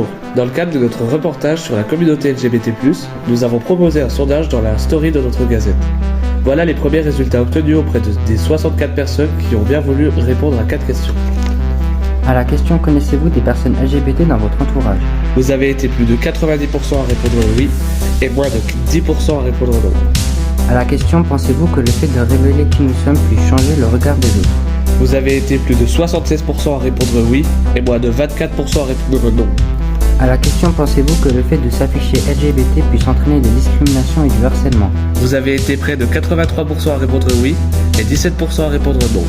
Bonjour, dans le cadre de notre reportage sur la communauté LGBT+, nous avons proposé un sondage dans la story de notre gazette. Voilà les premiers résultats obtenus auprès des 64 personnes qui ont bien voulu répondre à 4 questions. À la question « Connaissez-vous des personnes LGBT dans votre entourage ?» Vous avez été plus de 90% à répondre oui et moins de 10% à répondre non. À la question « Pensez-vous que le fait de révéler qui nous sommes puisse changer le regard des autres ?» Vous avez été plus de 76% à répondre oui et moins de 24% à répondre non. À la question « Pensez-vous que le fait de s'afficher LGBT puisse entraîner des discriminations et du harcèlement ?» Vous avez été près de 83% à répondre oui et 17% à répondre non.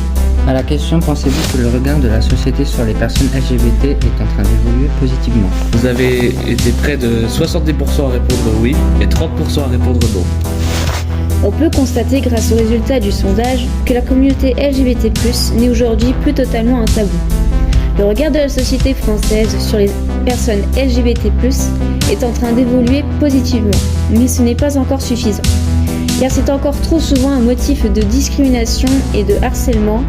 À la question « Pensez-vous que le regard de la société sur les personnes LGBT est en train d'évoluer positivement ?» Vous avez été près de 70% à répondre oui et 30% à répondre non. On peut constater grâce aux résultats du sondage que la communauté LGBT+, n'est aujourd'hui plus totalement un tabou. Le regard de la société française sur les personnes LGBT+, est en train d'évoluer positivement, mais ce n'est pas encore suffisant. Car c'est encore trop souvent un motif de discrimination et de harcèlement.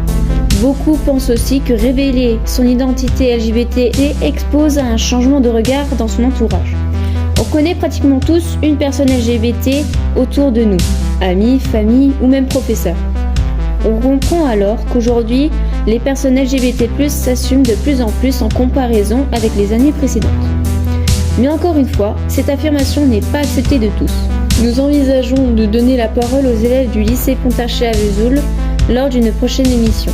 Beaucoup pensent aussi que révéler son identité LGBT expose à un changement de regard dans son entourage. On connaît pratiquement tous une personne LGBT autour de nous, amis, famille ou même professeurs. On comprend alors qu'aujourd'hui, les personnes LGBT+ s'assument de plus en plus en comparaison avec les années précédentes. Mais encore une fois, cette affirmation n'est pas acceptée de tous. Nous envisageons de donner la parole aux élèves du lycée Pontarché à Vesoul lors d'une prochaine émission.